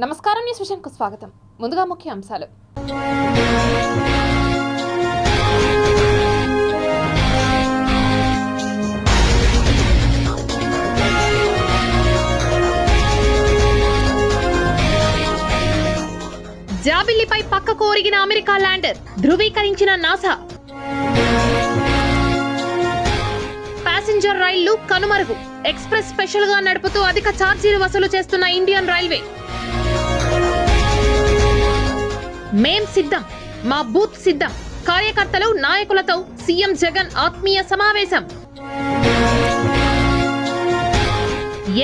నమస్కారం, న్యూస్ విషన్కు స్వాగతం. ముందుగా ముఖ్య అంశాలు. జాబిల్లిపై పక్కకు ఒరిగిన అమెరికా ల్యాండర్, ధృవీకరించిన నాసా. ప్యాసింజర్ రైళ్లు కనుమరుగు, ఎక్స్ప్రెస్ స్పెషల్ గా నడుపుతూ అధిక ఛార్జీలు వసూలు చేస్తున్న ఇండియన్ రైల్వే. మేం సిద్ధం, మా బూత్ సిద్ధం, కార్యకర్తలు నాయకులతో సీఎం జగన్ ఆత్మీయ సమావేశం.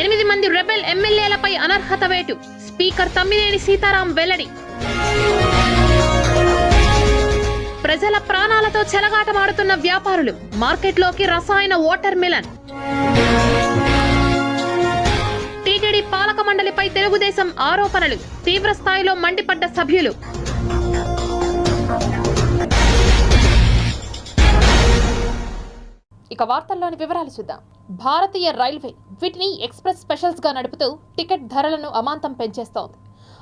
8 మంది రెబెల్ ఎమ్మెల్యేలపై అనర్హత వేటు, స్పీకర్ తమ్మినేని సీతారాం వెల్లడి. ప్రజల ప్రాణాలతో చెలగాటమాడుతున్న వ్యాపారులు, మార్కెట్లోకి రసాయన వాటర్ మిలన్. టీటీడీ పాలక మండలిపై తెలుగుదేశం ఆరోపణలు, తీవ్ర స్థాయిలో మండిపడ్డ సభ్యులు. ఇక వార్తల్లోని వివరాలు చూద్దాం. భారతీయ రైల్వే వీటిని ఎక్స్ప్రెస్ స్పెషల్స్ గా నడుపుతూ టికెట్ ధరలను అమాంతం పెంచేస్తోంది.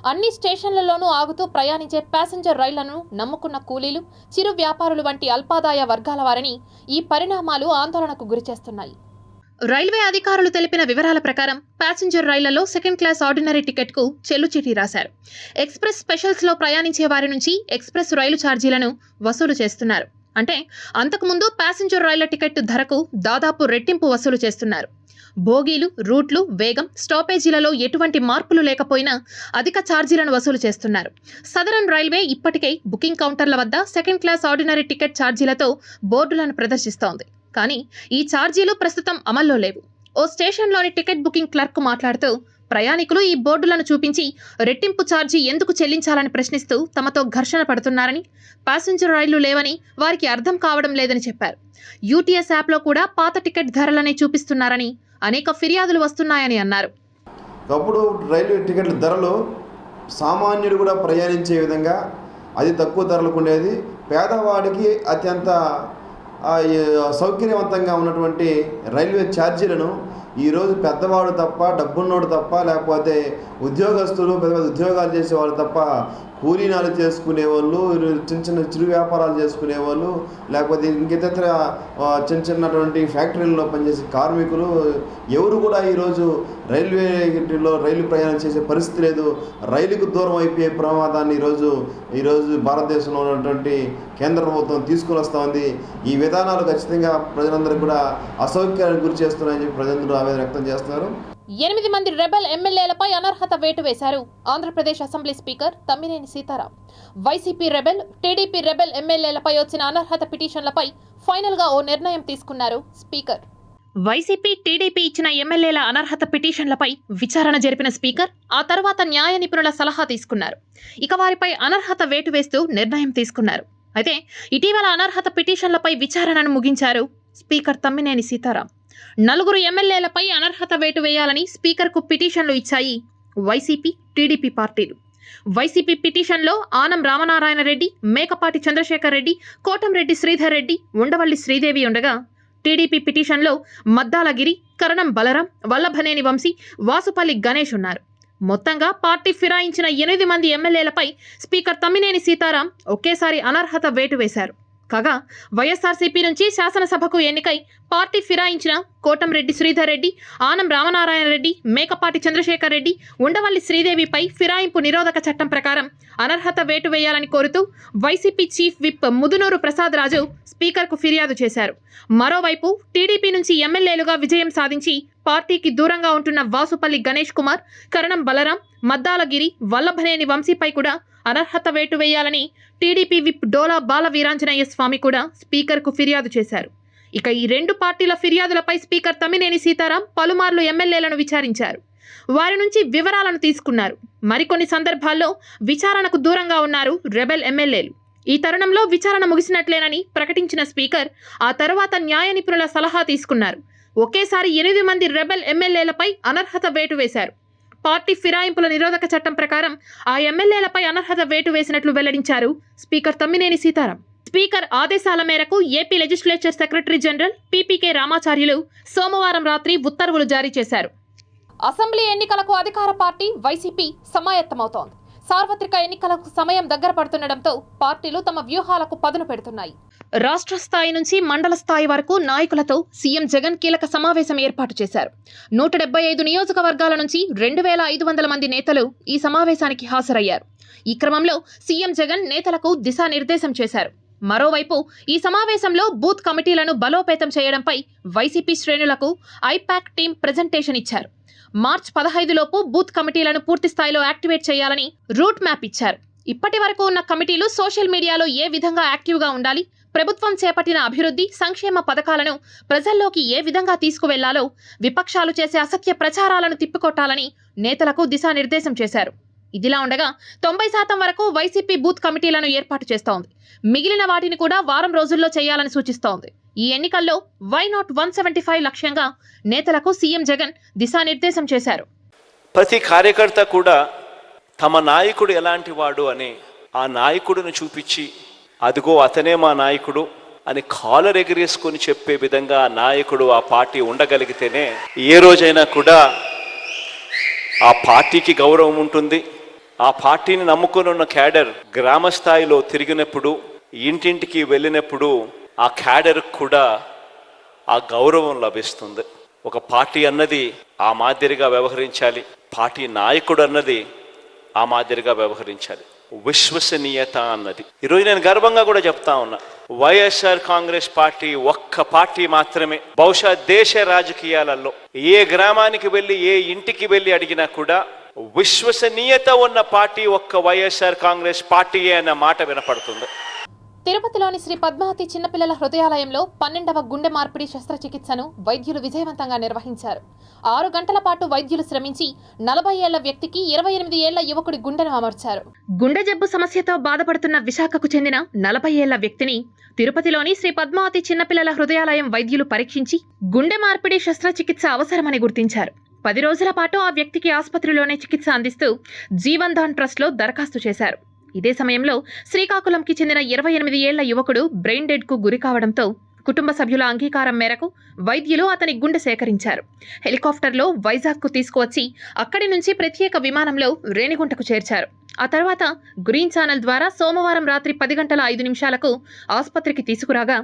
అన్ని స్టేషన్లలోనూ ఆగుతూ ప్రయాణించే ప్యాసింజర్ రైళ్లను నమ్ముకున్న కూలీలు, చిరు వ్యాపారులు వంటి అల్పాదాయ వర్గాల వారిని ఈ పరిణామాలు ఆందోళనకు గురిచేస్తున్నాయి. రైల్వే అధికారులు తెలిపిన వివరాల ప్రకారం ప్యాసింజర్ రైళ్లలో సెకండ్ క్లాస్ ఆర్డినరీ టికెట్ కు చెల్లుచీటీ రాశారు. ఎక్స్ప్రెస్ స్పెషల్స్ లో ప్రయాణించే వారి నుంచి ఎక్స్ప్రెస్ రైలు ఛార్జీలను వసూలు చేస్తున్నారు. అంటే అంతకుముందు ప్యాసింజర్ రైళ్ల టికెట్ ధరకు దాదాపు రెట్టింపు వసూలు చేస్తున్నారు. బోగీలు, రూట్లు, వేగం, స్టాపేజీలలో ఎటువంటి మార్పులు లేకపోయినా అధిక ఛార్జీలను వసూలు చేస్తున్నారు. సదరన్ రైల్వే ఇప్పటికే బుకింగ్ కౌంటర్ల వద్ద సెకండ్ క్లాస్ ఆర్డినరీ టికెట్ ఛార్జీలతో బోర్డులను ప్రదర్శిస్తోంది. కానీ ఈ ఛార్జీలు ప్రస్తుతం అమల్లో లేవు. ఓ స్టేషన్లోని టికెట్ బుకింగ్ క్లర్క్ మాట్లాడుతూ, ప్రయాణికులు ఈ బోర్డులను చూపించి రెట్టింపు ఛార్జీ ఎందుకు చెల్లించాలని ప్రశ్నిస్తూ తమతో ఘర్షణ పడుతున్నారని, ప్యాసింజర్ రైళ్లు లేవని వారికి అర్థం కావడం లేదని చెప్పారు. యూటీఎస్ యాప్లో కూడా పాత టికెట్ ధరలనే చూపిస్తున్నారని, అనేక ఫిర్యాదులు వస్తున్నాయని అన్నారు. ఒకప్పుడు రైల్వే టికెట్ల ధరలు సామాన్యుడు కూడా ప్రయాణించే విధంగా అది తక్కువ ధరలకు ఉండేది. పేదవాడికి అత్యంత సౌకర్యవంతంగా ఉన్నటువంటి రైల్వే ఛార్జీలను ఈరోజు పెద్దవాడు తప్ప, డబ్బున్నోడు తప్ప, లేకపోతే ఉద్యోగస్తులు, పెద్ద పెద్ద ఉద్యోగాలు చేసేవాళ్ళు తప్ప, కూలీనాలు చేసుకునేవాళ్ళు, చిన్న చిన్న చిరు వ్యాపారాలు చేసుకునేవాళ్ళు, లేకపోతే ఇంకితర చిన్న చిన్నటువంటి ఫ్యాక్టరీల్లో పనిచేసే కార్మికులు ఎవరు కూడా ఈరోజు రైలు ప్రయాణం చేసే పరిస్థితి లేదు. రైలుకు దూరం అయిపోయే ప్రమాదాన్ని ఈరోజు భారతదేశంలో ఉన్నటువంటి కేంద్ర ప్రభుత్వం తీసుకుని వస్తూ ఉంది. ఈ విధానాలు ఖచ్చితంగా ప్రజలందరూ కూడా అసౌకర్యానికి గురి చేస్తున్నాయని చెప్పి ప్రజలందరూ ఆవేదన వ్యక్తం చేస్తున్నారు. 8 మంది రెబెల్ ఎమ్మెల్యేలపై అనర్హత వేటు వేశారు Andhra Pradesh assembly speaker Tammineni Sitaram. YCP rebel, TDP rebel ఎమ్మెల్యేలపై వచ్చిన అనర్హత పిటిషన్లపై ఫైనల్ గా ఓ నిర్ణయం తీసుకున్నారు స్పీకర్. వైసీపీ, టీడీపీ ఇచ్చిన ఎమ్మెల్యేల అనర్హత పిటిషన్లపై విచారణ జరిపిన స్పీకర్ ఆ తర్వాత న్యాయ నిపుణుల సలహా తీసుకున్నారు. ఇక వారిపై అనర్హత వేటు వేస్తూ నిర్ణయం తీసుకున్నారు. అయితే ఇటీవల అనర్హత పిటిషన్లపై విచారణను ముగించారు స్పీకర్ తమ్మినేని సీతారాం. 4 ఎమ్మెల్యేలపై అనర్హత వేటు వేయాలని స్పీకర్కు పిటిషన్లు ఇచ్చాయి వైసీపీ, టీడీపీ పార్టీలు. వైసీపీ పిటిషన్లో ఆనం రామనారాయణ రెడ్డి, మేకపాటి చంద్రశేఖర్ రెడ్డి, కోటంరెడ్డి శ్రీధర్ రెడ్డి, ఉండవల్లి శ్రీదేవి ఉండగా, టీడీపీ పిటిషన్లో మద్దాలగిరి, కరణం బలరాం, వల్లభనేని వంశీ, వాసుపల్లి గణేష్ ఉన్నారు. మొత్తంగా పార్టీ ఫిరాయించిన 8 మంది ఎమ్మెల్యేలపై స్పీకర్ తమ్మినేని సీతారాం ఒకేసారి అనర్హత వేటు వేశారు. కాగా వైఎస్ఆర్సీపీ నుంచి శాసనసభకు ఎన్నికై పార్టీ ఫిరాయించిన కోటంరెడ్డి శ్రీధర్ రెడ్డి, ఆనం రామనారాయణ రెడ్డి, మేకపాటి చంద్రశేఖర్ రెడ్డి, ఉండవల్లి శ్రీదేవిపై ఫిరాయింపు నిరోధక చట్టం ప్రకారం అనర్హత వేటు వేయాలని కోరుతూ YCP chief whip Mudunuru Prasad Raju స్పీకర్కు ఫిర్యాదు చేశారు. మరోవైపు టీడీపీ నుంచి ఎమ్మెల్యేలుగా విజయం సాధించి పార్టీకి దూరంగా ఉంటున్న వాసుపల్లి గణేష్ కుమార్, కరణం బలరాం, మద్దాలగిరి, వల్లభనేని వంశీపై కూడా అనర్హత వేటు వేయాలని టీడీపీ విప్ డోలా బాల వీరాంజనేయ స్వామి కూడా స్పీకర్కు ఫిర్యాదు చేశారు. ఇక ఈ 2 పార్టీల ఫిర్యాదులపై స్పీకర్ తమ్మినేని సీతారాం పలుమార్లు ఎమ్మెల్యేలను విచారించారు. వారి నుంచి వివరాలను తీసుకున్నారు. మరికొన్ని సందర్భాల్లో విచారణకు దూరంగా ఉన్నారు రెబెల్ ఎమ్మెల్యేలు. ఈ తరుణంలో విచారణ ముగిసినట్లేనని ప్రకటించిన స్పీకర్ ఆ తర్వాత న్యాయ నిపుణుల సలహా తీసుకున్నారు. ఒకేసారి 8 మంది రెబెల్ ఎమ్మెల్యేలపై అనర్హత వేటు వేశారు. పార్టీ ఫిరాయింపుల నిరోధక చట్టం ప్రకారం ఆ ఎమ్మెల్యేలపై అనర్హత వేటు వేసినట్లు వెల్లడించారు స్పీకర్ తమ్మినేని సీతారాం. స్పీకర్ ఆదేశాల మేరకు AP legislature secretary general PPK Ramacharyulu సోమవారం రాత్రి ఉత్తర్వులు జారీ చేశారు. అసెంబ్లీ ఎన్నికలకు అధికార పార్టీ వైసీపీ సమాయత్తమవుతోంది. సార్వత్రిక ఎన్నికలకు సమయం దగ్గర పడుతుండటంతో పార్టీలు తమ వ్యూహాలకు పదును పెడుతున్నాయి. రాష్ట్ర స్థాయి నుంచి మండల స్థాయి వరకు నాయకులతో సీఎం జగన్ కీలక సమావేశం ఏర్పాటు చేశారు. 175 నియోజకవర్గాల నుంచి 2500 మంది నేతలు ఈ సమావేశానికి హాజరయ్యారు. ఈ క్రమంలో సీఎం జగన్ నేతలకు దిశానిర్దేశం చేశారు. మరోవైపు ఈ సమావేశంలో బూత్ కమిటీలను బలోపేతం చేయడంపై వైసీపీ శ్రేణులకు ఐపాక్ టీం ప్రెజెంటేషన్ ఇచ్చారు. మార్చి 15 లోపు బూత్ కమిటీలను పూర్తి స్థాయిలో యాక్టివేట్ చేయాలని రూట్ మ్యాప్ ఇచ్చారు. ఇప్పటి వరకు ఉన్న కమిటీలు సోషల్ మీడియాలో ఏ విధంగా యాక్టివ్గా ఉండాలి, ప్రభుత్వం చేపట్టిన అభివృద్ధి సంక్షేమ పథకాలను ప్రజల్లోకి ఏ విధంగా తీసుకువెళ్లాలో, విపక్షాలు చేసే అసత్య ప్రచారాలను తిప్పికొట్టాలని నేతలకు దిశానిర్దేశం చేశారు. ఇదిలా ఉండగా 90% వరకు వైసీపీ బూత్ కమిటీలను ఏర్పాటు చేస్తోంది. మిగిలిన వాటిని కూడా వారం రోజుల్లో చేయాలని సూచిస్తోంది. ఈ ఎన్నికల్లో వై నాట్ 175 లక్ష్యంగా నేతలకు సీఎం జగన్ దిశానిర్దేశం చేశారు. ప్రతి కార్యకర్త కూడా తమ నాయకుడు ఎలాంటి వాడు అని ఆ నాయకుడిని చూపించి, అదిగో అతనే మా నాయకుడు అని కాలర్ ఎగిరేసుకొని చెప్పే విధంగా ఆ నాయకుడు ఆ పార్టీ ఉండగలిగితేనే ఏ రోజైనా కూడా ఆ పార్టీకి గౌరవం ఉంటుంది. ఆ పార్టీని నమ్ముకొని ఉన్న క్యాడర్ గ్రామ స్థాయిలో తిరిగినప్పుడు, ఇంటింటికి వెళ్ళినప్పుడు ఆ క్యాడర్ కూడా ఆ గౌరవం లభిస్తుంది. ఒక పార్టీ అన్నది ఆ మాదిరిగా వ్యవహరించాలి, పార్టీ నాయకుడు అన్నది ఆ మాదిరిగా వ్యవహరించాలి. విశ్వసనీయత అన్నది ఈరోజు నేను గర్వంగా కూడా చెప్తా ఉన్నా, వైఎస్ఆర్ కాంగ్రెస్ పార్టీ ఒక్క పార్టీ మాత్రమే బహుశా దేశ రాజకీయాలలో ఏ గ్రామానికి వెళ్ళి ఏ ఇంటికి వెళ్ళి అడిగినా కూడా విశ్వసనీయత ఉన్న పార్టీ ఒక్క వైఎస్ఆర్ కాంగ్రెస్ పార్టీయే అన్న మాట వినపడుతుంది. తిరుపతిలోని శ్రీ పద్మావతి చిన్నపిల్లల హృదయాలయంలో 12వ గుండె మార్పిడి శస్త్రచికిత్సను వైద్యులు విజయవంతంగా నిర్వహించారు. 6 గంటల పాటు వైద్యులు శ్రమించి 40 ఏళ్ల వ్యక్తికి 28 ఏళ్ల యువకుడి గుండెను అమర్చారు. గుండె జబ్బు సమస్యతో బాధపడుతున్న విశాఖకు చెందిన 40 ఏళ్ల వ్యక్తిని తిరుపతిలోని శ్రీ పద్మావతి చిన్నపిల్లల హృదయాలయం వైద్యులు పరీక్షించి గుండె మార్పిడి శస్త్రచికిత్స అవసరమని గుర్తించారు. 10 రోజుల పాటు ఆ వ్యక్తికి ఆసుపత్రిలోనే చికిత్స అందిస్తూ జీవన్ దాన్ ట్రస్ట్లో దరఖాస్తు చేశారు. ఇదే సమయంలో శ్రీకాకుళంకి చెందిన 28 ఏళ్ల యువకుడు బ్రెయిన్ డెడ్ కు గురి కావడంతో కుటుంబ సభ్యుల అంగీకారం మేరకు వైద్యులు అతని గుండె సేకరించారు. హెలికాప్టర్లో వైజాగ్కు తీసుకువచ్చి అక్కడి నుంచి ప్రత్యేక విమానంలో రేణిగుంటకు చేర్చారు. ఆ తర్వాత గ్రీన్ ఛానల్ ద్వారా సోమవారం రాత్రి 10:05 ఆసుపత్రికి తీసుకురాగా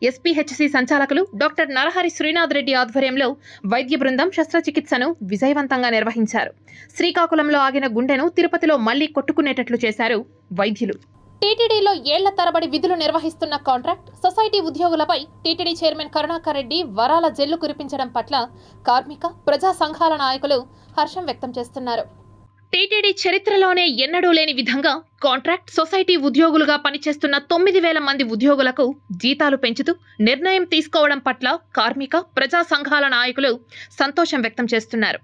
ఎస్పీహెచ్సి సంచాలకులు డాక్టర్ నరహరి శ్రీనాథ్ రెడ్డి ఆధ్వర్యంలో వైద్య బృందం శస్త్రచికిత్సను విజయవంతంగా నిర్వహించారు. శ్రీకాకుళంలో ఆగిన గుండెను తిరుపతిలో మళ్లీ కొట్టుకునేటట్లు చేశారు వైద్యులు. టీటీడీలో ఏళ్ల తరబడి విధులు నిర్వహిస్తున్న కాంట్రాక్ట్ సొసైటీ ఉద్యోగులపై టీటీడీ చైర్మన్ కరుణాకర్ రెడ్డి వరాల జల్లు కురిపించడం పట్ల కార్మిక ప్రజా సంఘాల నాయకులు హర్షం వ్యక్తం చేస్తున్నారు. టీటీడీ చరిత్రలోనే ఎన్నడూ లేని విధంగా కాంట్రాక్ట్ సొసైటీ ఉద్యోగులుగా పనిచేస్తున్న 9,000 మంది ఉద్యోగులకు జీతాలు పెంచుతూ నిర్ణయం తీసుకోవడం పట్ల కార్మిక ప్రజా సంఘాల నాయకులు సంతోషం వ్యక్తం చేస్తున్నారు.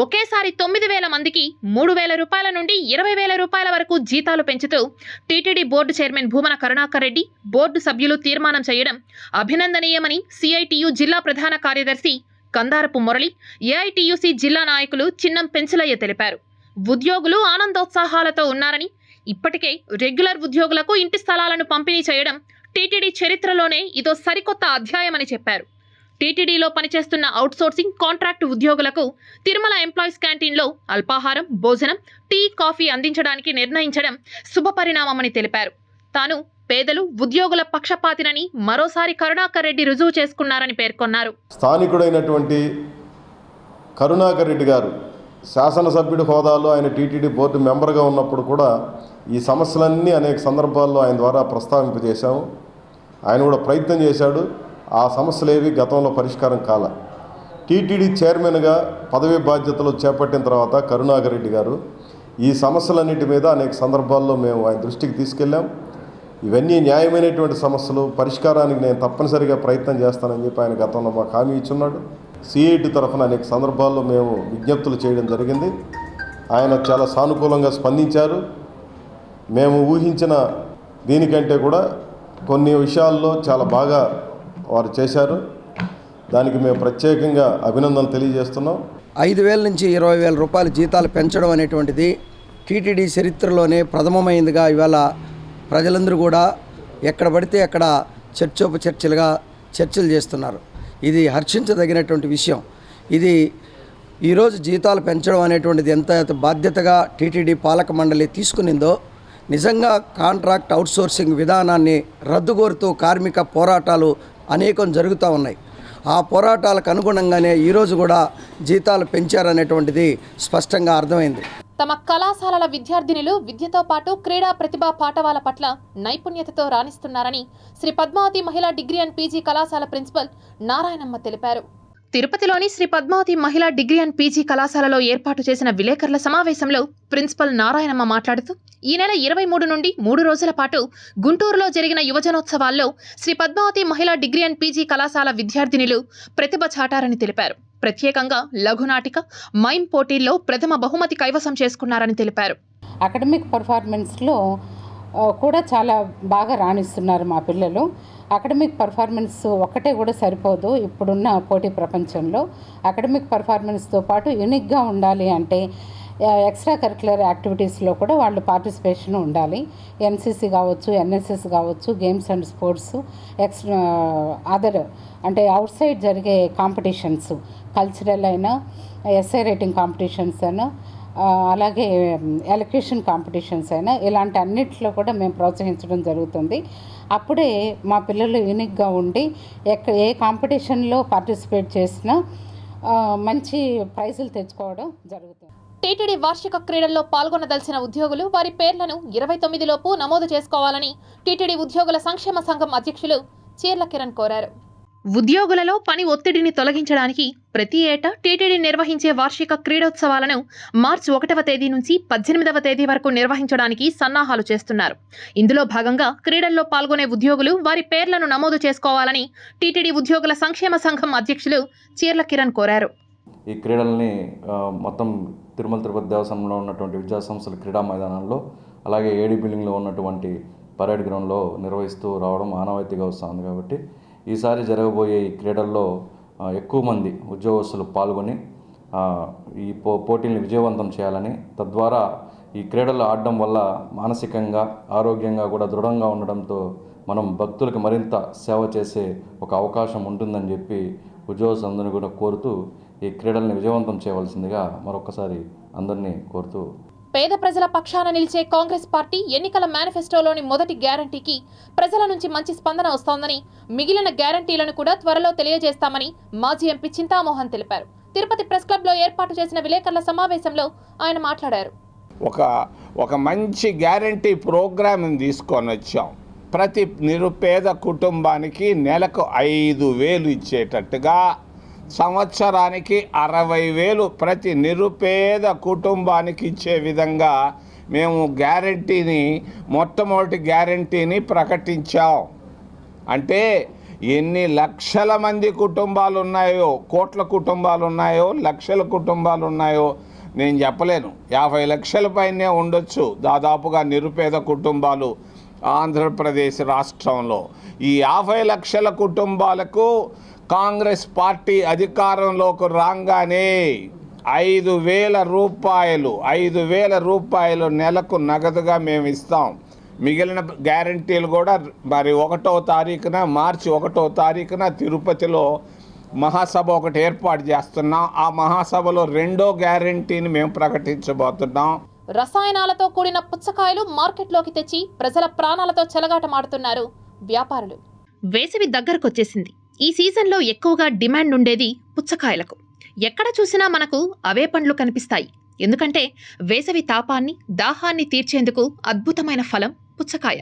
ఒకేసారి 9,000 మందికి 3,000 రూపాయల నుండి 20,000 రూపాయల వరకు జీతాలు పెంచుతూ TTD board chairman Bhumana Karunakar Reddy, board సభ్యులు తీర్మానం చేయడం అభినందనీయమని సిఐటియు జిల్లా ప్రధాన కార్యదర్శి కందారపు మురళి, ఏఐటియుసి జిల్లా నాయకులు చిన్నం పెంచలయ్య తెలిపారు. ఉద్యోగులు ఆనందోత్సాహాలతో ఉన్నారని, ఇప్పటికే రెగ్యులర్ ఉద్యోగులకు ఇంటి స్థలాలను పంపిణీ చేయడం టీటీడీ చరిత్రలోనే ఇదో సరికొత్త అధ్యాయమని చెప్పారు. టీటీడీలో పనిచేస్తున్న అవుట్సోర్సింగ్ కాంట్రాక్టు ఉద్యోగులకు తిరుమల ఎంప్లాయీస్ క్యాంటీన్లో అల్పాహారం, భోజనం, టీ, కాఫీ అందించడానికి నిర్ణయించడం శుభపరిణామమని తెలిపారు. తాను పేదలు, ఉద్యోగుల పక్షపాతినని మరోసారి కరుణాకర్ రెడ్డి రుజువు చేసుకున్నారని పేర్కొన్నారు. స్థానికుడైనటువంటి కరుణాకర్ రెడ్డి గారు శాసనసభ్యుడి హోదాలో ఆయన టీటీడీ బోర్డు మెంబర్గా ఉన్నప్పుడు కూడా ఈ సమస్యలన్నీ అనేక సందర్భాల్లో ఆయన ద్వారా ప్రస్తావింపజేశాము. ఆయన కూడా ప్రయత్నం చేశాడు. ఆ సమస్యలు ఏవి గతంలో పరిష్కారం కాల. టీటీడీ చైర్మన్గా పదవి బాధ్యతలు చేపట్టిన తర్వాత కరుణాకర్ రెడ్డి గారు ఈ సమస్యలన్నిటి మీద అనేక సందర్భాల్లో మేము ఆయన దృష్టికి తీసుకెళ్ళాం. ఇవన్నీ న్యాయమైనటువంటి సమస్యలు, పరిష్కారానికి నేను తప్పనిసరిగా ప్రయత్నం చేస్తానని చెప్పి ఆయన గతంలో మాకు హామీ ఇచ్చున్నాడు. సిఐటి తరఫున అనేక సందర్భాల్లో మేము విజ్ఞప్తులు చేయడం జరిగింది. ఆయన చాలా సానుకూలంగా స్పందించారు. మేము ఊహించిన దీనికంటే కూడా కొన్ని విషయాల్లో చాలా బాగా వారు చేశారు. దానికి మేము ప్రత్యేకంగా అభినందనలు తెలియజేస్తున్నాం. 5,000 నుంచి 20,000 రూపాయల జీతాలు పెంచడం అనేటువంటిది టీటీడీ చరిత్రలోనే ప్రథమమైందిగా ఇవాళ ప్రజలందరూ కూడా ఎక్కడ పడితే అక్కడ చర్చోపచర్చలుగా చర్చలు చేస్తున్నారు. ఇది హర్షించదగినటువంటి విషయం. ఇది ఈరోజు జీతాలు పెంచడం అనేటువంటిది ఎంత బాధ్యతగా టీటీడీ పాలక మండలి తీసుకునిందో, నిజంగా కాంట్రాక్ట్ అవుట్సోర్సింగ్ విధానాన్ని రద్దు కోరుతూ కార్మిక పోరాటాలు అనేకం జరుగుతూ ఉన్నాయి. ఆ పోరాటాలకు అనుగుణంగానే ఈరోజు కూడా జీతాలు పెంచారనేటువంటిది స్పష్టంగా అర్థమైంది. తమ కళాశాలల విద్యార్థినులు విద్యతో పాటు క్రీడా ప్రతిభా పాఠవాల పట్ల నైపుణ్యతతో రాణిస్తున్నారని శ్రీ పద్మావతి మహిళా డిగ్రీ అండ్ పీజీ కళాశాల ప్రిన్సిపల్ నారాయణమ్మ తెలిపారు. తిరుపతిలోని శ్రీ పద్మావతి మహిళా డిగ్రీ అండ్ పీజీ కళాశాలలో ఏర్పాటు చేసిన విలేకరుల సమావేశంలో ప్రిన్సిపల్ నారాయణమ్మ మాట్లాడుతూ ఈ నెల 23 నుండి 3 రోజుల పాటు గుంటూరులో జరిగిన యువజనోత్సవాల్లో శ్రీ పద్మావతి మహిళా డిగ్రీ అండ్ పీజీ కళాశాల విద్యార్థినులు ప్రతిభ చాటారని తెలిపారు. ప్రత్యేకంగా లఘునాటిక, మైమ్ పోటీల్లో ప్రథమ బహుమతి కైవసం చేసుకున్నారని తెలిపారు. అకాడమిక్ పర్ఫార్మెన్స్లో కూడా చాలా బాగా రాణిస్తున్నారు మా పిల్లలు. అకాడమిక్ పర్ఫార్మెన్స్ ఒక్కటే కూడా సరిపోదు. ఇప్పుడున్న పోటీ ప్రపంచంలో అకాడమిక్ పర్ఫార్మెన్స్తో పాటు యూనిక్గా ఉండాలి అంటే ఎక్స్ట్రా కరిక్యులర్ యాక్టివిటీస్లో కూడా వాళ్ళు పార్టిసిపేషన్ ఉండాలి. ఎన్సీసీ కావచ్చు, ఎన్ఎస్ఎస్ కావచ్చు, గేమ్స్ అండ్ స్పోర్ట్స్, అదర్ అంటే అవుట్ సైడ్ జరిగే కాంపిటీషన్స్, కల్చరల్ అయినా, ఎస్ఐ రైటింగ్ కాంపిటీషన్స్ అయినా, అలాగే ఎలక్యూషన్ కాంపిటీషన్స్ అయినా, ఇలాంటి అన్నిట్లో కూడా మేము ప్రోత్సహించడం జరుగుతుంది. అప్పుడే మా పిల్లలు యూనిక్గా ఉండి ఏ కాంపిటీషన్లో పార్టిసిపేట్ చేసినా మంచి ప్రైజులు తెచ్చుకోవడం జరుగుతుంది. టీటీడీ వార్షిక క్రీడల్లో పాల్గొనదలిచిన ఉద్యోగులు వారి పేర్లను 29 లోపు నమోదు చేసుకోవాలని టీటీడీ ఉద్యోగుల సంక్షేమ సంఘం అధ్యక్షులు చీర్ల కిరణ్ కోరారు. ఉద్యోగులలో పని ఒత్తిడిని తొలగించడానికి ప్రతి ఏటా టీటీడీ నిర్వహించే వార్షిక క్రీడోత్సవాలను మార్చి 1వ తేదీ నుంచి 18వ తేదీ వరకు నిర్వహించడానికి సన్నాహాలు చేస్తున్నారు. ఇందులో భాగంగా క్రీడల్లో పాల్గొనే ఉద్యోగులు వారి పేర్లను నమోదు చేసుకోవాలని టీటీడీ ఉద్యోగుల సంక్షేమ సంఘం అధ్యక్షులు చీర్ల కిరణ్ కోరారు. ఈ క్రీడల్ని మొత్తం తిరుమల తిరుపతి దేవస్థానంలో ఉన్నటువంటి విద్యాసంస్థల క్రీడా మైదానంలో, అలాగే ఏడీ బిల్డింగ్లో ఉన్నటువంటి పరేడ్ గ్రౌండ్లో నిర్వహిస్తూ రావడం ఆనవాయితీగా వస్తుంది. కాబట్టి ఈసారి జరగబోయే ఈ క్రీడల్లో ఎక్కువ మంది ఉద్యోగస్తులు పాల్గొని ఈ పోటీల్ని విజయవంతం చేయాలని, తద్వారా ఈ క్రీడలు ఆడడం వల్ల మానసికంగా, ఆరోగ్యంగా కూడా దృఢంగా ఉండడంతో మనం భక్తులకు మరింత సేవ చేసే ఒక అవకాశం ఉంటుందని చెప్పి ఉద్యోగస్తులందరినీ కూడా కోరుతూ ఈ క్రీడల్ని విజయవంతం చేయవలసిందిగా మరొకసారి అందరినీ కోరుతూ, పేద ప్రజల పక్షాన నిలిచే కాంగ్రెస్ పార్టీ ఎన్నికల మేనిఫెస్టోలోని మొదటి గ్యారంటీకి ప్రజల నుంచి మంచి స్పందన వస్తోందని, మిగిలిన గ్యారంటీలను కూడా త్వరలో తెలియజేస్తామని మాజీ ఎంపీ చింతామోహన్ తెలిపారు. తిరుపతి ప్రెస్ క్లబ్లో ఏర్పాటు చేసిన విలేకరుల సమావేశంలో ఆయన మాట్లాడారు. ఒక మంచి గ్యారంటీ ప్రోగ్రామ్ని తీసుకొని వచ్చాం. ప్రతి నిరుపేద కుటుంబానికి నెలకు 5,000 ఇచ్చేటట్టుగా, సంవత్సరానికి 60,000 ప్రతి నిరుపేద కుటుంబానికి ఇచ్చే విధంగా మేము మొట్టమొదటి గ్యారంటీని ప్రకటించాం. అంటే ఎన్ని లక్షల మంది కుటుంబాలు ఉన్నాయో, కోట్ల కుటుంబాలు ఉన్నాయో, లక్షల కుటుంబాలు ఉన్నాయో నేను చెప్పలేను. 50 లక్షల పైనే ఉండొచ్చు దాదాపుగా నిరుపేద కుటుంబాలు ఆంధ్రప్రదేశ్ రాష్ట్రంలో. ఈ 50 లక్షల కుటుంబాలకు కాంగ్రెస్ పార్టీ అధికారంలోకి రాగానే 5,000 రూపాయలు నెలకు నగదుగా మేము ఇస్తాం. మిగిలిన గ్యారంటీలు కూడా మరి మార్చి 1వ తారీఖున తిరుపతిలో మహాసభ ఒకటి ఏర్పాటు చేస్తున్నాం. ఆ మహాసభలో 2వ గ్యారంటీని మేము ప్రకటించబోతున్నాం. రసాయనాలతో కూడిన పుచ్చకాయలు మార్కెట్లోకి తెచ్చి ప్రజల ప్రాణాలతో చెలగాటమాడుతున్నారు వ్యాపారులు. వేసవి దగ్గరకొచ్చేసింది. ఈ సీజన్లో ఎక్కువగా డిమాండ్ ఉండేది పుచ్చకాయలకు. ఎక్కడ చూసినా మనకు అవే పండ్లు కనిపిస్తాయి. ఎందుకంటే వేసవి తాపాన్ని, దాహాన్ని తీర్చేందుకు అద్భుతమైన ఫలం పుచ్చకాయ.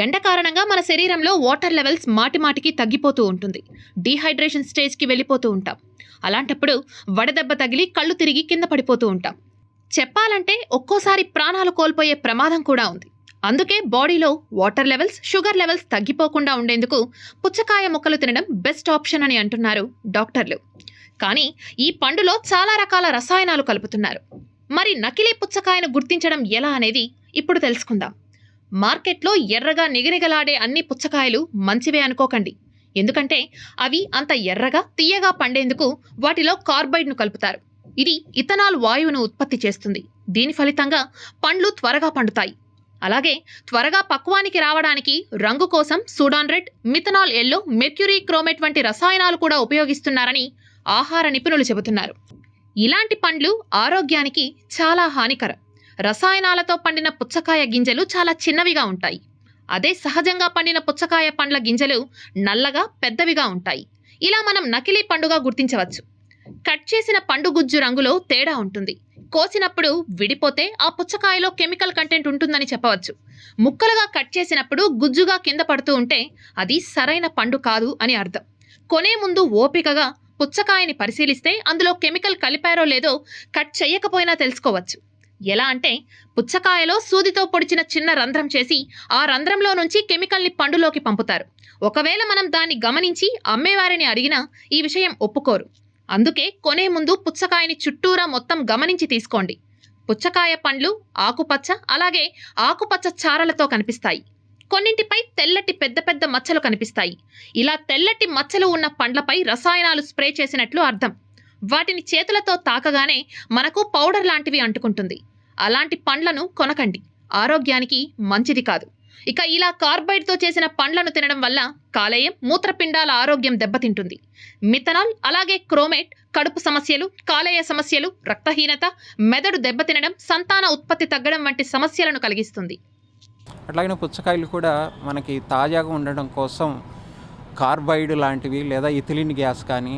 ఎండ కారణంగా మన శరీరంలో వాటర్ లెవెల్స్ మాటిమాటికి తగ్గిపోతూ ఉంటుంది. డీహైడ్రేషన్ స్టేజ్కి వెళ్ళిపోతూ ఉంటాం. అలాంటప్పుడు వడదెబ్బ తగిలి కళ్ళు తిరిగి కింద పడిపోతూ ఉంటాం. చెప్పాలంటే ఒక్కోసారి ప్రాణాలు కోల్పోయే ప్రమాదం కూడా ఉంది. అందుకే బాడీలో వాటర్ లెవెల్స్, షుగర్ లెవెల్స్ తగ్గిపోకుండా ఉండేందుకు పుచ్చకాయ ముక్కలు తినడం బెస్ట్ ఆప్షన్ అని అంటున్నారు డాక్టర్లు. కానీ ఈ పండులో చాలా రకాల రసాయనాలు కలుపుతున్నారు. మరి నకిలీ పుచ్చకాయను గుర్తించడం ఎలా అనేది ఇప్పుడు తెలుసుకుందాం. మార్కెట్లో ఎర్రగా నిగనిగలాడే అన్ని పుచ్చకాయలు మంచివే అనుకోకండి. ఎందుకంటే అవి అంత ఎర్రగా, తీయగా పండేందుకు వాటిలో కార్బైడ్ను కలుపుతారు. ఇది ఇథనాల్ వాయువును ఉత్పత్తి చేస్తుంది. దీని ఫలితంగా పండ్లు త్వరగా పండుతాయి. అలాగే త్వరగా పక్వానికి రావడానికి రంగు కోసం Sudan red, methanol yellow, mercury chromate వంటి రసాయనాలు కూడా ఉపయోగిస్తున్నారని ఆహార నిపుణులు చెబుతున్నారు. ఇలాంటి పండ్లు ఆరోగ్యానికి చాలా హానికరం. రసాయనాలతో పండిన పుచ్చకాయ గింజలు చాలా చిన్నవిగా ఉంటాయి. అదే సహజంగా పండిన పుచ్చకాయ పండ్ల గింజలు నల్లగా పెద్దవిగా ఉంటాయి. ఇలా మనం నకిలీ పండుగా గుర్తించవచ్చు. కట్ చేసిన పండు గుజ్జు రంగులో తేడా ఉంటుంది. కోసినప్పుడు విడిపోతే ఆ పుచ్చకాయలో కెమికల్ కంటెంట్ ఉంటుందని చెప్పవచ్చు. ముక్కలుగా కట్ చేసినప్పుడు గుజ్జుగా కింద పడుతూ ఉంటే అది సరైన పండు కాదు అని అర్థం. కొనే ముందు ఓపికగా పుచ్చకాయని పరిశీలిస్తే అందులో కెమికల్ కలిపారో లేదో కట్ చేయకపోయినా తెలుసుకోవచ్చు. ఎలా అంటే పుచ్చకాయలో సూదితో పొడిచిన చిన్న రంధ్రం చేసి ఆ రంధ్రంలో నుంచి కెమికల్ని పండులోకి పంపుతారు. ఒకవేళ మనం దాన్ని గమనించి అమ్మేవారిని అడిగినా ఈ విషయం ఒప్పుకోరు. అందుకే కొనే ముందు పుచ్చకాయని చుట్టూరా మొత్తం గమనించి తీసుకోండి. పుచ్చకాయ పండ్లు ఆకుపచ్చ, అలాగే ఆకుపచ్చ చారలతో కనిపిస్తాయి. కొన్నింటిపై తెల్లటి పెద్ద పెద్ద మచ్చలు కనిపిస్తాయి. ఇలా తెల్లటి మచ్చలు ఉన్న పండ్లపై రసాయనాలు స్ప్రే చేసినట్లు అర్థం. వాటిని చేతులతో తాకగానే మనకు పౌడర్ లాంటివి అంటుకుంటుంది. అలాంటి పండ్లను కొనకండి, ఆరోగ్యానికి మంచిది కాదు. ఇక ఇలా కార్బైడ్తో చేసిన పండ్లను తినడం వల్ల కాలేయం, మూత్రపిండాల ఆరోగ్యం దెబ్బతింటుంది. మిథనాల్, అలాగే క్రోమేట్ కడుపు సమస్యలు, కాలేయ సమస్యలు, రక్తహీనత, మెదడు దెబ్బతినడం, సంతాన ఉత్పత్తి తగ్గడం వంటి సమస్యలను కలిగిస్తుంది. అట్లాగే పుచ్చకాయలు కూడా మనకి తాజాగా ఉండడం కోసం కార్బైడ్ లాంటివి లేదా ఇథిలిన్ గ్యాస్ కానీ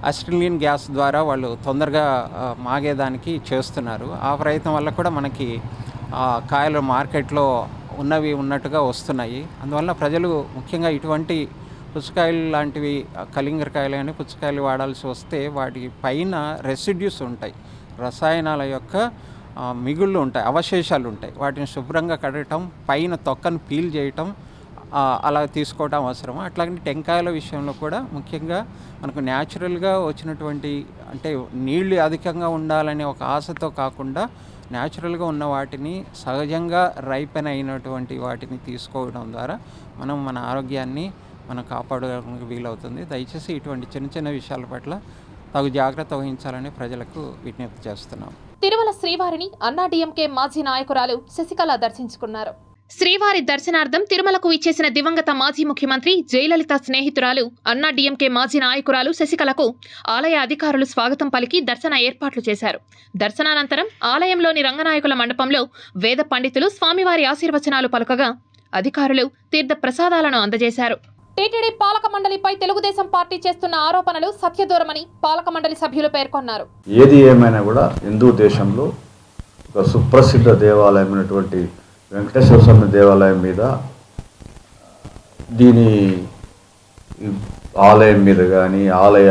అసిటిలిన్ గ్యాస్ ద్వారా వాళ్ళు తొందరగా మాగేదానికి చేస్తున్నారు. ఆ ప్రయత్నం వల్ల కూడా మనకి కాయలు మార్కెట్లో ఉన్నవి ఉన్నట్టుగా వస్తున్నాయి. అందువల్ల ప్రజలు ముఖ్యంగా ఇటువంటి పుచ్చకాయలు లాంటివి, కలింగరకాయలు కానీ పుచ్చకాయలు వాడాల్సి వస్తే వాటి పైన రెసిడ్యూస్ ఉంటాయి, రసాయనాల యొక్క మిగుళ్ళు ఉంటాయి, అవశేషాలు ఉంటాయి. వాటిని శుభ్రంగా కడగటం, పైన తొక్కను పీల్ చేయటం, అలా తీసుకోవడం అవసరం. అట్లాగే టెంకాయల విషయంలో కూడా ముఖ్యంగా మనకు న్యాచురల్గా వచ్చినటువంటి, అంటే నీళ్లు అధికంగా ఉండాలనే ఒక ఆశతో కాకుండా న్యాచురల్గా ఉన్న వాటిని, సహజంగా రైపెన్ అయినటువంటి వాటిని తీసుకోవడం ద్వారా మనం మన ఆరోగ్యాన్ని మనం కాపాడడానికి వీలవుతుంది. దయచేసి ఇటువంటి చిన్న చిన్న విషయాల పట్ల తగు జాగ్రత్త వహించాలని ప్రజలకు విజ్ఞప్తి చేస్తున్నాం. తిరుమల శ్రీవారిని అన్నాడీఎంకే మాజీ నాయకురాలు శశికళ దర్శించుకున్నారు. శ్రీవారి దర్శనార్థం తిరుమలకు ఇచ్చేసిన దివంగత మాజీ ముఖ్యమంత్రి జయలలిత స్నేహితురాలు అన్నాడీఎంకే మాజీ నాయకురాలు శశికళకు ఆలయ అధికారులు స్వాగతం పలికి దర్శన ఏర్పాట్లు చేశారు. దర్శనానంతరం ఆలయంలోని రంగనాయకుల మండపంలో వేద పండితులు స్వామివారి ఆశీర్వచనాలు పలుకగా అధికారులు తీర్థ ప్రసాదాలను అందజేశారు. టీటీడీ పాలక మండలిపై తెలుగుదేశం పార్టీ చేస్తున్న ఆరోపణలు సత్యదూరమని పాలక మండలి సభ్యులు పేర్కొన్నారు. ఏది ఏమైనా కూడా హిందూ దేశంలో ఒక సుప్రసిద్ధ దేవాలయమైనటువంటి వెంకటేశ్వర స్వామి దేవాలయం మీద, దీని ఆలయం మీద కానీ, ఆలయ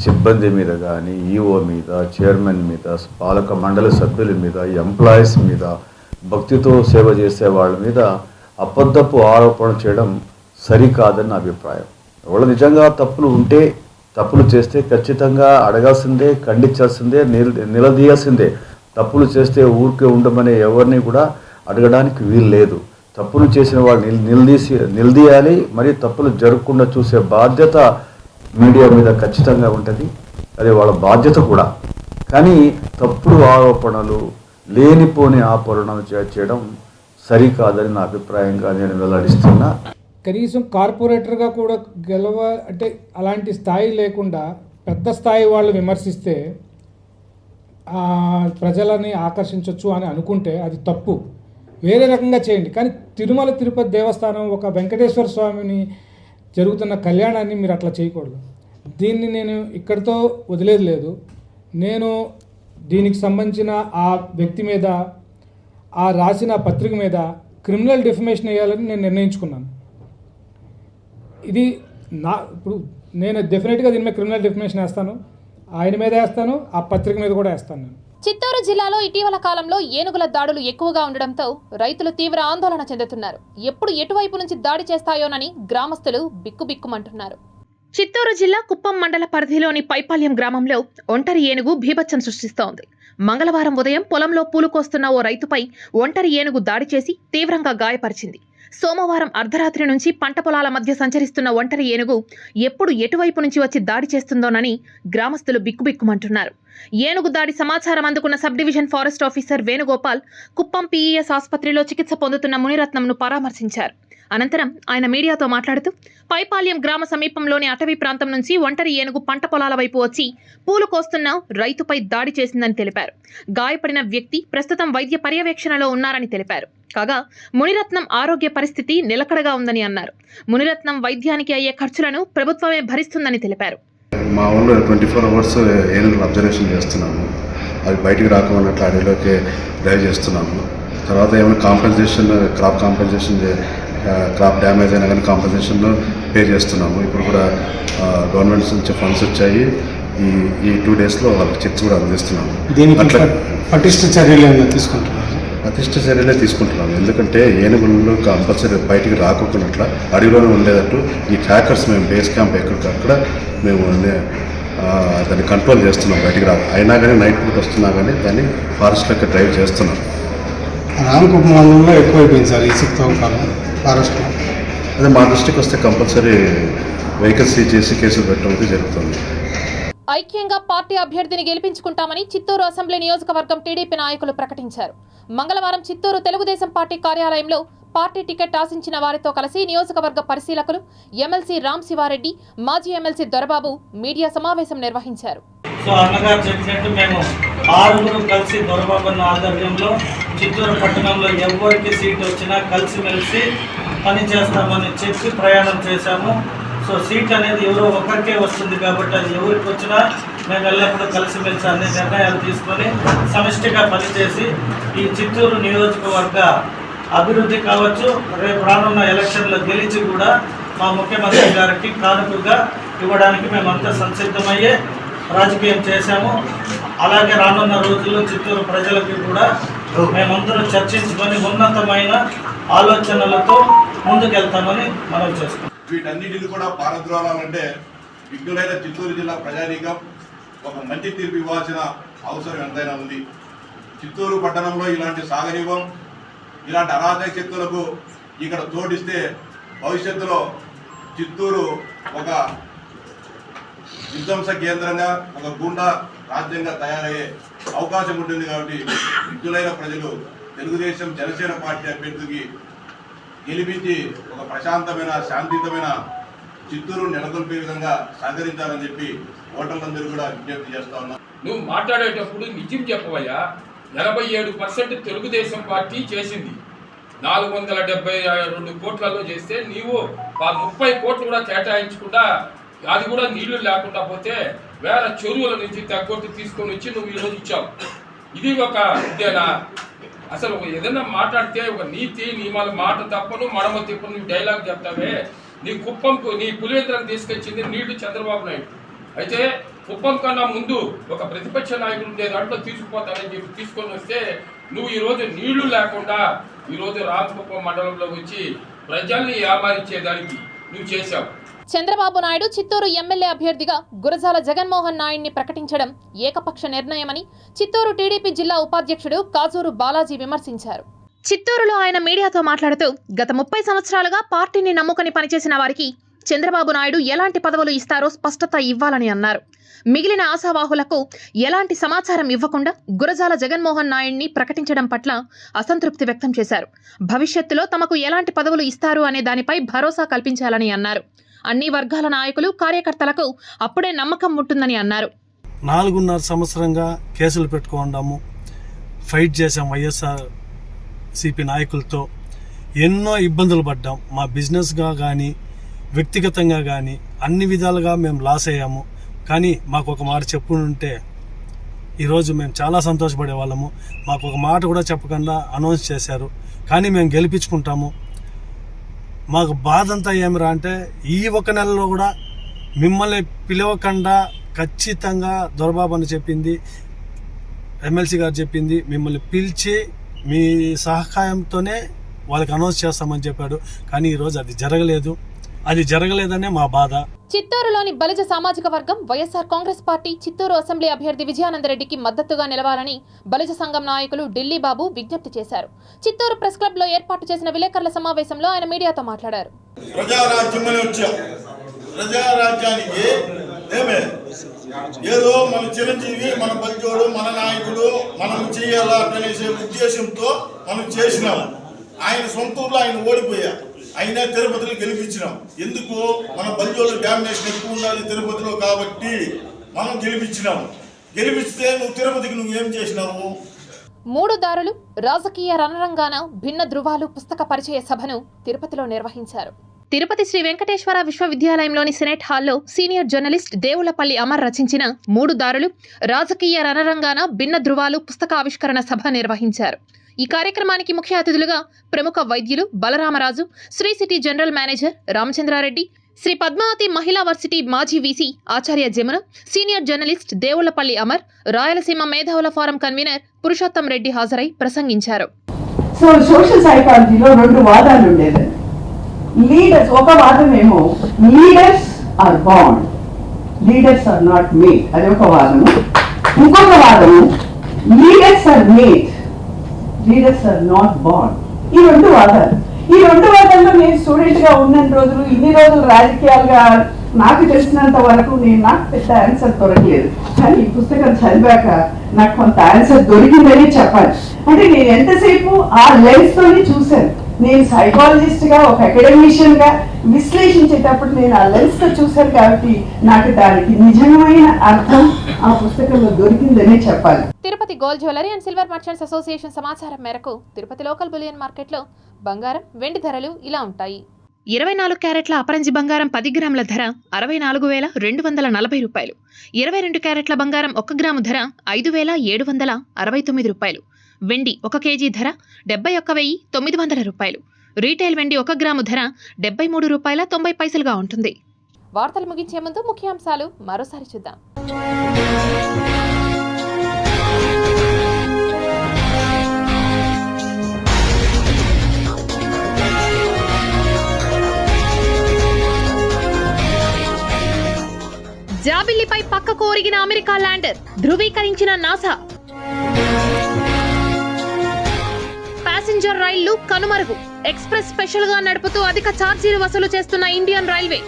సిబ్బంది మీద కానీ, ఈఓ మీద, చైర్మన్ మీద, పాలక మండలి సభ్యుల మీద, ఎంప్లాయీస్ మీద, భక్తితో సేవ చేసే వాళ్ళ మీద అబద్ధపు ఆరోపణ చేయడం సరికాదని నా అభిప్రాయం. ఎవరు నిజంగా తప్పులు ఉంటే, తప్పులు చేస్తే ఖచ్చితంగా అడగాల్సిందే, ఖండించాల్సిందే, నిలదీయాల్సిందే. తప్పులు చేస్తే ఊరికే ఉండమనే ఎవరిని కూడా అడగడానికి వీలు లేదు. తప్పులు చేసిన వాళ్ళు నిలదీయాలి. మరి తప్పులు జరగకుండా చూసే బాధ్యత మీడియా మీద ఖచ్చితంగా ఉంటుంది. అది వాళ్ళ బాధ్యత కూడా. కానీ తప్పుడు ఆరోపణలు, లేనిపోని ఆరోపణలు చేయడం సరికాదని నా అభిప్రాయంగా నేను వెల్లడిస్తున్నా. కనీసం కార్పొరేటర్గా కూడా అంటే అలాంటి స్థాయి లేకుండా పెద్ద స్థాయి వాళ్ళు విమర్శిస్తే ప్రజలని ఆకర్షించవచ్చు అని అనుకుంటే అది తప్పు. వేరే రకంగా చేయండి. కానీ తిరుమల తిరుపతి దేవస్థానం, ఒక వెంకటేశ్వర స్వామిని జరుగుతున్న కళ్యాణాన్ని మీరు అట్లా చేయకూడదు. దీన్ని నేను ఇక్కడితో వదిలేది లేదు. నేను దీనికి సంబంధించిన ఆ వ్యక్తి మీద, ఆ రాసిన పత్రిక మీద క్రిమినల్ డిఫమేషన్ వేయాలని నేను నిర్ణయించుకున్నాను. ఇది ఇప్పుడు నేను డెఫినెట్గా దీని మీద క్రిమినల్ డిఫమేషన్ వేస్తాను. ఆయన మీద వేస్తాను, ఆ పత్రిక మీద కూడా వేస్తాను నేను. చిత్తూరు జిల్లాలో ఇటీవల కాలంలో ఏనుగుల దాడులు ఎక్కువగా ఉండడంతో రైతులు తీవ్ర ఆందోళన చెందుతున్నారు. ఎప్పుడు ఎటువైపు నుంచి దాడి చేస్తాయోనని గ్రామస్తులు బిక్కుబిక్కుమంటున్నారు. చిత్తూరు జిల్లా కుప్పం మండల పరిధిలోని పైపాల్యం గ్రామంలో ఒంటరి ఏనుగు బీభత్సం సృష్టిస్తోంది. మంగళవారం ఉదయం పొలంలో పూలు కోస్తున్న ఓ రైతుపై ఒంటరి ఏనుగు దాడి చేసి తీవ్రంగా గాయపరిచింది. సోమవారం అర్ధరాత్రి నుంచి పంట పొలాల మధ్య సంచరిస్తున్న ఒంటరి ఏనుగు ఎప్పుడు ఎటువైపు నుంచి వచ్చి దాడి చేస్తుందోనని గ్రామస్తులు బిక్కుబిక్కుమంటున్నారు. ఏనుగు దాడి సమాచారం అందుకున్న sub division forest officer Venugopal Kuppam PES ఆసుపత్రిలో చికిత్స పొందుతున్న మునిరత్నంను పరామర్శించారు. అనంతరం ఆయన మీడియాతో మాట్లాడుతూ పైపాల్యం గ్రామ సమీపంలోని అటవీ ప్రాంతం నుంచి ఒంటరి ఏనుగు పంట పొలాల వైపు వచ్చి పూలు కోస్తున్న రైతుపై దాడి చేసిందని తెలిపారు. గాయపడిన వ్యక్తి ప్రస్తుతం వైద్య పర్యవేక్షణలో ఉన్నారని తెలిపారు. కాగా మునిరత్నం ఆరోగ్య పరిస్థితి నిలకడగా ఉందని అన్నారు. మునిరత్నం వైద్యానికి అయ్యే ఖర్చులను ప్రభుత్వమే భరిస్తుందని తెలిపారు. మా ఊళ్ళో 24 hours ఏనుగులు అబ్జర్వేషన్ చేస్తున్నాము. అవి బయటికి రాకున్నట్లు అడవిలోకి డ్రైవ్ చేస్తున్నాము. తర్వాత ఏమైనా కాంపెన్సేషన్, క్రాప్ డ్యామేజ్ అయినా కానీ కాంపెన్సేషన్ పే చేస్తున్నాము. ఇప్పుడు కూడా గవర్నమెంట్స్ నుంచి ఫండ్స్ వచ్చాయి. ఈ 2 daysలో వాళ్ళకి చెక్స్ కూడా అందిస్తున్నాము. అట్లా పటిష్ట చర్యలు తీసుకుంటున్నాము. పటిష్ట చర్యలే తీసుకుంటున్నాము. ఎందుకంటే ఏనుగులు కంపల్సరీ బయటికి రాకున్నట్ల అడవిలోనే ఉండేటట్టు ఈ ట్రాకర్స్ మేము బేస్ క్యాంప్ ఎక్కడికక్కడ మేము దాన్ని కంట్రోల్ చేస్తున్నాం. బయటికి రా అయినా కానీ నైట్ పూట వస్తున్నా కానీ దాన్ని ఫారెస్ట్లోకి డ్రైవ్ చేస్తున్నాం. రామకుప్పం మండలంలో ఎక్కువైపోయింది సార్ ఈ ఫారెస్ట్. అదే మా దృష్టికి వస్తే కంపల్సరీ వెహికల్స్ సీజ్ చేసి కేసులు పెట్టడం జరుగుతుంది. ఐక్యంగా పార్టీ అభ్యర్థిని గెలిపించుకుంటామని చిత్తూరు అసెంబ్లీ నియోజకవర్గం టీడీపీ నాయకులు ప్రకటించారు. మంగళవారం చిత్తూరు తెలుగుదేశం పార్టీ కార్యాలయంలో పార్టీ టికెట్ ఆశించిన వారితో కలిసి నియోజకవర్గ పరిశీలకులు ఎమ్మెల్సీ రామ్ శివారెడ్డి, మాజీ ఎమ్మెల్సీ దొరబాబు మీడియా సమావేశం నిర్వహించారు. సో అన్నగారు చెప్పినట్టు మేము 6 కలిసి దొరబాబు ఆధ్వర్యంలో చిత్తూరు పట్టణంలో ఎవరికి సీట్ వచ్చినా కలిసిమెలిసి పని చేస్తామని చెప్పి ప్రయాణం చేశాము. సో సీట్ అనేది ఎవరో ఒకరికే వస్తుంది కాబట్టి అది ఎవరికి వచ్చినా మేము ఎల్లప్పుడూ కలిసిమెలిసి అన్ని నిర్ణయాలు తీసుకొని సమిష్టిగా పనిచేసి ఈ చిత్తూరు నియోజకవర్గ అభివృద్ధి కావచ్చు, రేపు రానున్న ఎలక్షన్లో గెలిచి కూడా మా ముఖ్యమంత్రి గారికి కానుకగా ఇవ్వడానికి మేమంతా సంసిద్ధమయ్యే రాజకీయం చేశాము. అలాగే రానున్న రోజుల్లో చిత్తూరు ప్రజలకి కూడా మేమందరూ చర్చించుకొని ఉన్నతమైన ఆలోచనలతో ముందుకెళ్తామని మనం చేస్తాం. వీటన్నిటిని కూడా పారద్రోలాలంటే విఘ్నులైన చిత్తూరు జిల్లా ప్రజానీకం ఒక మంచి తీర్పు ఇవ్వాల్సిన అవసరం ఎంతైనా ఉంది. చిత్తూరు పట్టణంలో ఇలాంటి సాగరీవం, ఇలాంటి అరాజక శక్తులకు ఇక్కడ తోడిస్తే భవిష్యత్తులో చిత్తూరు ఒక విధ్వంస కేంద్రంగా, ఒక గూండా రాజ్యంగా తయారయ్యే అవకాశం ఉంటుంది. కాబట్టి విఘ్నులైన ప్రజలు తెలుగుదేశం జనసేన పార్టీ అభ్యర్థికి గెలిపించి ఒక ప్రశాంతమైన, శాంతియుతమైన చిత్తూరు నెలకొల్పే విధంగా సహకరించాలని చెప్పి ఓటర్లందరూ కూడా విజ్ఞప్తి చేస్తా ఉన్నాం. నువ్వు మాట్లాడేటప్పుడు నిజం చెప్పవయ్యా. 87% తెలుగుదేశం పార్టీ చేసింది. 472 కోట్లలో చేస్తే నీవు 30 కోట్లు కూడా కేటాయించకుండా, అది కూడా నీళ్లు లేకుండా పోతే వేల చెరువుల నుంచి తగ్గొట్టు తీసుకొని వచ్చి నువ్వు ఈరోజు ఇచ్చావు. ఇది ఒక ఇదేనా? అసలు ఏదైనా మాట్లాడితే ఒక నీతి నియమాల మాట తప్పను, మడమ తిప్పను నువ్వు డైలాగ్ చెప్తావే. నీ కుప్పంకు, నీ పులివెందులకు తీసుకొచ్చింది నీళ్లు చంద్రబాబు నాయుడు. అయితే కుప్పం కన్నా ముందు ఒక ప్రతిపక్ష నాయకుడు ఉండే దాంట్లో తీసుకుపోతానని చెప్పి తీసుకొని వస్తే నువ్వు ఈరోజు నీళ్లు లేకుండా ఈరోజు రామకుప్పం మండలంలో వచ్చి ప్రజల్ని వ్యాపారించేదానికి నువ్వు చేశావు. చంద్రబాబు నాయుడు చిత్తూరు ఎమ్మెల్యే అభ్యర్థిగా గురజాల జగన్మోహన్ నాయుడిని ప్రకటించడం ఏకపక్ష నిర్ణయమని చిత్తూరు టీడీపీ జిల్లా ఉపాధ్యక్షుడు కాజూరు బాలాజీ విమర్శించారు. చిత్తూరులో ఆయన మీడియాతో మాట్లాడుతూ గత 30 సంవత్సరాలుగా పార్టీని నమ్ముకుని పనిచేసిన వారికి చంద్రబాబు నాయుడు ఎలాంటి పదవులు ఇస్తారో స్పష్టత ఇవ్వాలని అన్నారు. మిగిలిన ఆశావాహులకు ఎలాంటి సమాచారం ఇవ్వకుండా గురజాల జగన్మోహన్ నాయుడిని ప్రకటించడం పట్ల అసంతృప్తి వ్యక్తం చేశారు. భవిష్యత్తులో తమకు ఎలాంటి పదవులు ఇస్తారు అనే దానిపై భరోసా కల్పించాలని అన్నారు. అన్ని వర్గాల నాయకులు, కార్యకర్తలకు అప్పుడే నమ్మకం ఉంటుందని అన్నారు. 4.5 సంవత్సరంగా కేసులు పెట్టుకోండాము, ఫైట్ చేశాం వైఎస్ఆర్ సిపి నాయకులతో, ఎన్నో ఇబ్బందులు పడ్డాం. మా బిజినెస్గా కానీ వ్యక్తిగతంగా కానీ అన్ని విధాలుగా మేము లాస్ అయ్యాము. కానీ మాకు ఒక మాట చెప్పుంటే ఈరోజు మేము చాలా సంతోషపడే వాళ్ళము. మాకు ఒక మాట కూడా చెప్పకుండా అనౌన్స్ చేశారు. కానీ మేము గెలిపించుకుంటాము. మాకు బాధ అంతా ఏమిరా అంటే ఈ 1 నెలలో కూడా మిమ్మల్ని పిలవకుండా ఖచ్చితంగా దొరబాబు అని చెప్పింది, ఎమ్మెల్సీ గారు చెప్పింది, మిమ్మల్ని పిలిచి మీ సహకారంతోనే వాళ్ళకి అనౌన్స్ చేస్తామని చెప్పాడు. కానీ ఈరోజు అది జరగలేదు. అది జరగలేదనే మా బాధ. చిత్తూరులోని బలిజ సామాజిక వర్గం వైఎస్ఆర్ కాంగ్రెస్ పార్టీ చిత్తూరు అసెంబ్లీ అభ్యర్థి విజయానందరెడ్డికి మద్దతుగా నిలవాలని బలిజ సంఘం నాయకులు ఢిల్లీ బాబు విజ్ఞప్తి చేశారు. చిత్తూరు ప్రెస్ క్లబ్ లో ఏర్పాటు చేసిన విలేకరుల సమావేశంలో ఆయన మీడియాతో మాట్లాడారు. ప్రజారాజ్యానికి ఏదో మన చిరంజీవి, మన బలిజోడు, మన నాయకుడు మనం చేయాలనే ఉద్దేశంతో మనం చేసినాము. ఆయన సొంత ఊర్లో ఆయన ఓడిపోయారు. అయినా తిరుపతిలో గెలిపించినాం. ఎందుకు? మన బల్జోలో డామినేషన్ ఎక్కువ ఉండాలి తిరుపతిలో కాబట్టి మనం గెలిపించినాం. గెలిపిస్తే నువ్వు తిరుపతికి నువ్వేం చేసినావు? 3 దారులు రాజకీయ రణరంగాన భిన్న ధృవాలు పుస్తక పరిచయ సభను తిరుపతిలో నిర్వహించారు. తిరుపతి శ్రీ వెంకటేశ్వర విశ్వవిద్యాలయంలోని సెనేట్ హాల్లో సీనియర్ జర్నలిస్ట్ దేవులపల్లి అమర్ రచించిన 3 దారులు రాజకీయ రణరంగాన భిన్న ధృవాలు పుస్తక ఆవిష్కరణ సభ నిర్వహించారు. ఈ కార్యక్రమానికి ముఖ్య అతిథులుగా ప్రముఖ వైద్యులు Balaramaraju, Sri city general manager Ramachandrareddy, Sri Padmavati Mahila varsity మాజీ వీసీ ఆచార్య జమున, సీనియర్ జర్నలిస్ట్ దేవులపల్లి అమర్, రాయలసీమ మేధావుల ఫోరం కన్వీనర్ పురుషోత్తం రెడ్డి హాజరై ప్రసంగించారు. సో సోషల్ సైకాలజీలో 2 వాదాలు ఉండేది. లీడర్స్, ఒక వాదం ఏమో లీడర్స్ ఆర్ బాండ్, లీడర్స్ ఆర్ నాట్ మేడ్, అది ఒక వాదము. ఇంకొక వాదము leaders are made, leaders are not బాండ్. ఈ 2 వాదాలు. ఈ 2 వాదాల్లో నేను స్టూడెంట్ గా ఉన్న రోజులు, ఇన్ని రోజులు రాజకీయాలుగా నాకు తెలిసినంత వరకు నాకు పెద్ద ఆన్సర్ దొరకలేదు. కానీ ఈ పుస్తకం చదివాక నాకు కొంత ఆన్సర్ దొరికిందని చెప్పాలి. అంటే నేను ఎంతసేపు ఆ లెన్స్ తోని చూశాను. నేను సైకాలజిస్ట్ గా, ఒక అకాడమిషియన్ గా విశ్లేషించేటప్పుడు నేను ఆ లెన్స్ తో చూశాను కాబట్టి నాకు దానికి నిజమైన అర్థం ఆ పుస్తకంలో దొరికిందని చెప్పాలి. Tirupati gold jewellery and silver merchants association సమాచారం మేరకు తిరుపతి లోకల్ బులియన్ మార్కెట్లో బంగారం, వెండి ధరలు ఇలా ఉంటాయి. 24 క్యారెట్ల అపరంజి బంగారం 10 గ్రాముల ధర 64,240 రూపాయలు. 22 క్యారెట్ల బంగారం 1 గ్రాము ధర 5,769 రూపాయలు. వెండి 1 కేజీ ధర 71,900 రూపాయలు. రీటైల్ వెండి 1 గ్రాము ధర 73 రూపాయల 90 పైసలుగా ఉంటుంది. వార్తలు ముగించే ముందు ముఖ్యాంశాలు మరోసారి చూద్దాం. జాబిల్లిపై పక్కకు ఒరిగిన అమెరికా ల్యాండర్, ధృవీకరించిన నాసా. ప్యాసింజర్ రైళ్లు కనుమరుగు, ఎక్స్ప్రెస్ స్పెషల్ గా నడుపుతూ అధిక ఛార్జీలు వసూలు చేస్తున్న ఇండియన్ రైల్వే.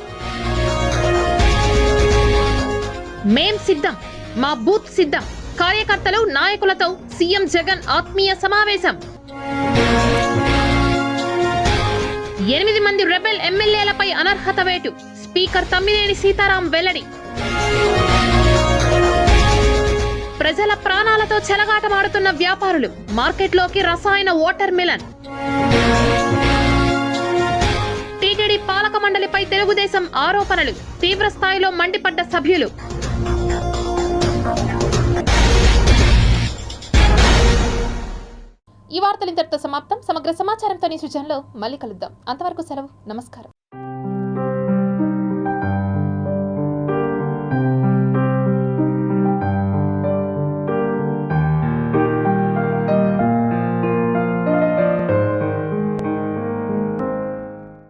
మేం సిద్ధం, మా బూత్ సిద్ధం, కార్యకర్తలు నాయకులతో సీఎం జగన్ ఆత్మీయ సమావేశం. 8 మంది రెబెల్ ఎమ్మెల్యేలపై అనర్హత వేటు, స్పీకర్ తమ్మినేని సీతారాం వెల్లడి. ప్రజల ప్రాణాలతో చెలగాటమాడుతున్న వ్యాపారులు, మార్కెట్లోకి రసాయన వాటర్ మిలన్. టీటీడీ పాలక మండలిపై తెలుగుదేశం ఆరోపణలు, తీవ్ర స్థాయిలో మండిపడ్డ సభ్యులు. ఈ వార్తలు ఇంతటితో సమాప్తం. సమగ్ర సమాచారంతో నీ సృజనలో మళ్ళీ కలుద్దాం. అంతవరకు సెలవు. నమస్కారం.